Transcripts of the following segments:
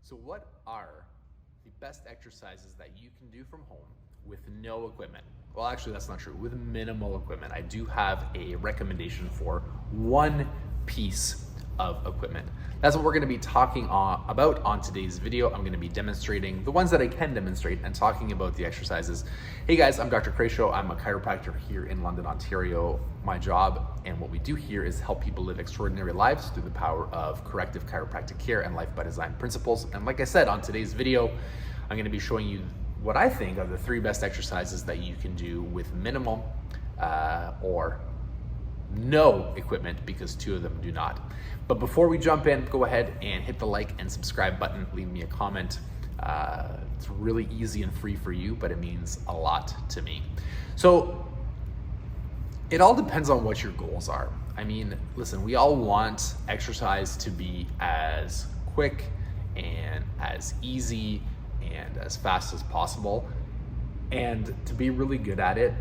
So what are the best exercises that you can do from home with no equipment? Well, actually, that's not true. With minimal equipment. I do have a recommendation for one piece of equipment. That's what we're going to be talking about on today's video. I'm going to be demonstrating the ones that I can demonstrate and talking about the exercises. Hey guys, I'm Dr. Kresimir. I'm a chiropractor here in London, Ontario. My job and what we do here is help people live extraordinary lives through the power of corrective chiropractic care and life by design principles. And like I said, on today's video, I'm going to be showing you what I think are the 3 best exercises that you can do with minimal or no equipment, because 2 of them do not. But before we jump in, go ahead and hit the like and subscribe button. Leave me a comment. It's really easy and free for you, but it means a lot to me. So it all depends on what your goals are. I mean, listen, we all want exercise to be as quick and as easy and as fast as possible. And to be really good at it,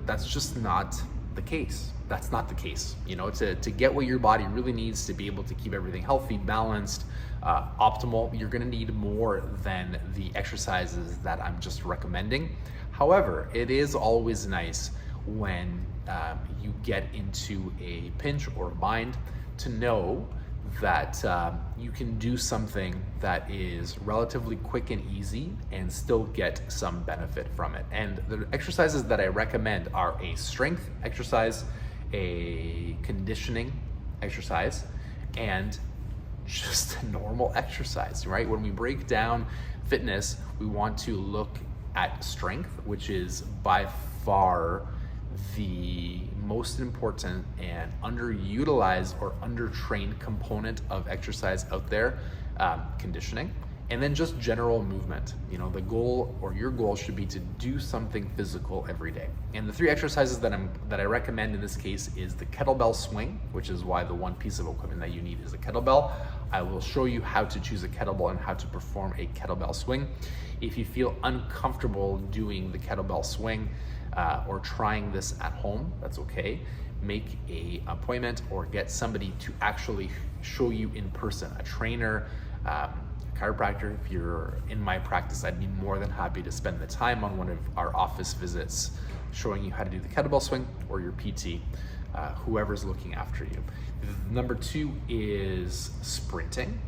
that's just not the case. That's not the case. You know, to get what your body really needs to be able to keep everything healthy, balanced, optimal, you're gonna need more than the exercises that I'm just recommending. However, it is always nice when you get into a pinch or a bind to know that you can do something that is relatively quick and easy and still get some benefit from it. And the exercises that I recommend are a strength exercise, a conditioning exercise, and just a normal exercise, right? When we break down fitness, we want to look at strength, which is by far the most important and underutilized or undertrained component of exercise out there, conditioning, and then just general movement. You know, the goal or your goal should be to do something physical every day. And the 3 exercises that I recommend in this case is the kettlebell swing, which is why the one piece of equipment that you need is a kettlebell. I will show you how to choose a kettlebell and how to perform a kettlebell swing. If you feel uncomfortable doing the kettlebell swing, or trying this at home, that's okay. Make an appointment or get somebody to actually show you in person, a trainer, a chiropractor. If you're in my practice, I'd be more than happy to spend the time on one of our office visits showing you how to do the kettlebell swing, or your PT, whoever's looking after you. Number 2 is sprinting,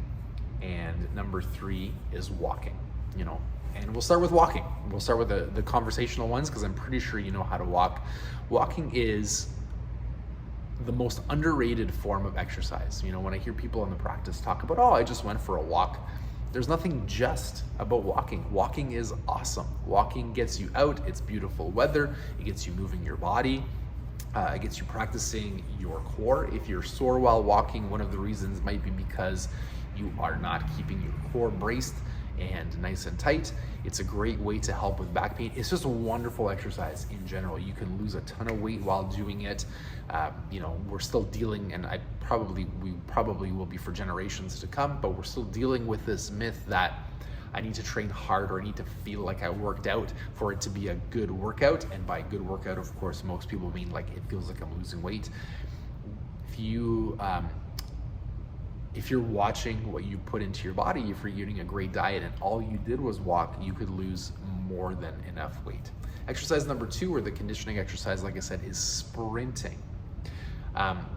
and number 3 is walking, you know. And we'll start with walking. We'll start with the conversational ones, because I'm pretty sure you know how to walk. Walking is the most underrated form of exercise. You know, when I hear people in the practice talk about, oh, I just went for a walk, there's nothing just about walking. Walking is awesome. Walking gets you out. It's beautiful weather. It gets you moving your body. It gets you practicing your core. If you're sore while walking, one of the reasons might be because you are not keeping your core braced and nice and tight. It's a great way to help with back pain. It's just a wonderful exercise in general. You can lose a ton of weight while doing it. You know, we're still dealing, and we probably will be for generations to come, but we're still dealing with this myth that I need to train hard or I need to feel like I worked out for it to be a good workout. And by good workout, of course, most people mean like it feels like I'm losing weight. If you're watching what you put into your body, if you're eating a great diet and all you did was walk, you could lose more than enough weight. Exercise number 2, or the conditioning exercise, like I said, is sprinting.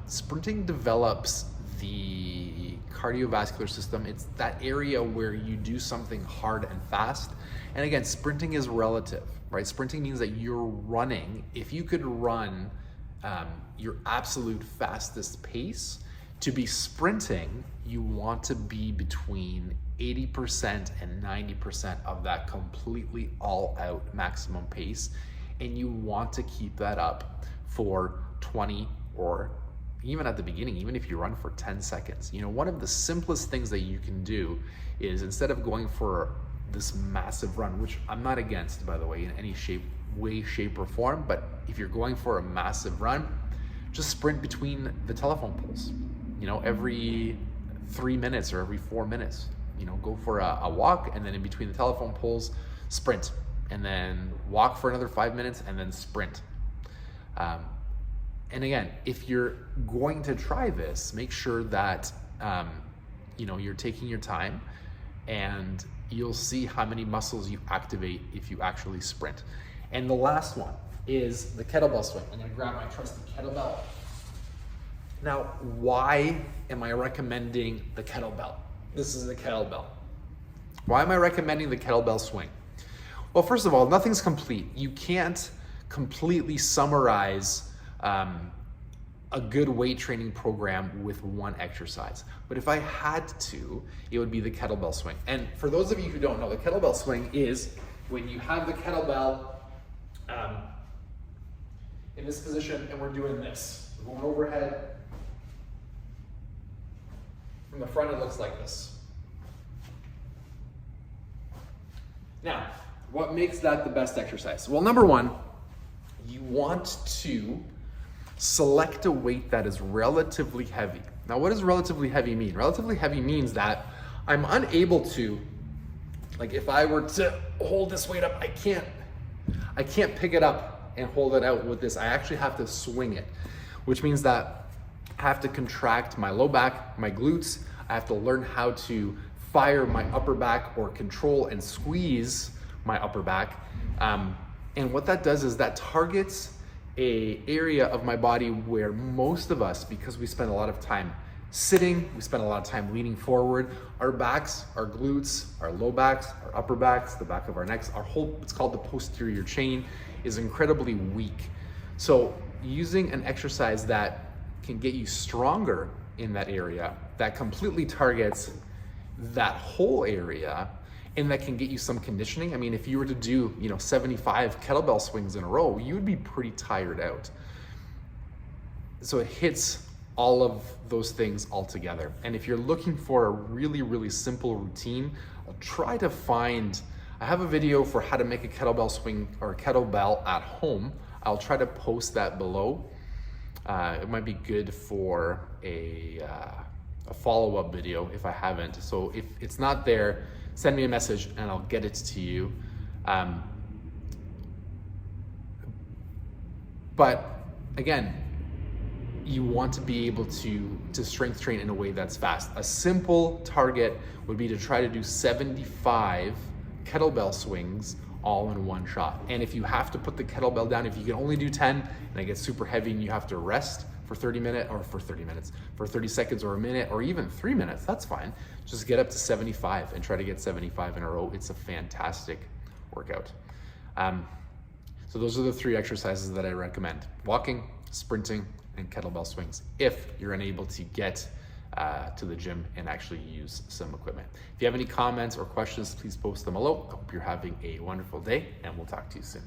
Sprinting develops the cardiovascular system. It's that area where you do something hard and fast. And again, sprinting is relative, right? Sprinting means that you're running. If you could run your absolute fastest pace, to be sprinting, you want to be between 80% and 90% of that completely all out maximum pace. And you want to keep that up for 20, or even at the beginning, even if you run for 10 seconds. You know, one of the simplest things that you can do is, instead of going for this massive run, which I'm not against, by the way, in any way, shape, or form, but if you're going for a massive run, just sprint between the telephone poles. You know, every 3 minutes or every 4 minutes, you know, go for a walk, and then in between the telephone poles, sprint, and then walk for another 5 minutes, and then sprint. And again, if you're going to try this, make sure that, you know, you're taking your time and you'll see how many muscles you activate if you actually sprint. And the last one is the kettlebell swing. I'm gonna grab my trusty kettlebell. Now, why am I recommending the kettlebell? This is the kettlebell. Why am I recommending the kettlebell swing? Well, first of all, nothing's complete. You can't completely summarize a good weight training program with one exercise. But if I had to, it would be the kettlebell swing. And for those of you who don't know, the kettlebell swing is when you have the kettlebell in this position and we're doing this. We're going overhead. From the front, it looks like this. Now, what makes that the best exercise? Well, number one, you want to select a weight that is relatively heavy. Now, what does relatively heavy mean? Relatively heavy means that I'm unable to, like if I were to hold this weight up, I can't pick it up and hold it out with this. I actually have to swing it, which means that I have to contract my low back, my glutes. I have to learn how to fire my upper back or control and squeeze my upper back. And what that does is that targets a area of my body where most of us, because we spend a lot of time sitting, we spend a lot of time leaning forward, our backs, our glutes, our low backs, our upper backs, the back of our necks, our whole, it's called the posterior chain, is incredibly weak. So using an exercise that can get you stronger in that area, that completely targets that whole area, and that can get you some conditioning. I mean, if you were to do, 75 kettlebell swings in a row, you would be pretty tired out. So it hits all of those things all together. And if you're looking for a really, really simple routine, I'll try to find, I have a video for how to make a kettlebell swing or a kettlebell at home. I'll try to post that below. It might be good for a follow-up video if I haven't. So if it's not there, send me a message and I'll get it to you. But again, you want to be able to strength train in a way that's fast. A simple target would be to try to do 75 kettlebell swings all in one shot. And if you have to put the kettlebell down, if you can only do 10 and it gets super heavy and you have to rest for 30 seconds or a minute or even 3 minutes, that's fine. Just get up to 75 and try to get 75 in a row. It's a fantastic workout. So those are the 3 exercises that I recommend: walking, sprinting, and kettlebell swings, if you're unable to get to the gym and actually use some equipment. If you have any comments or questions, please post them below. I hope you're having a wonderful day, and we'll talk to you soon.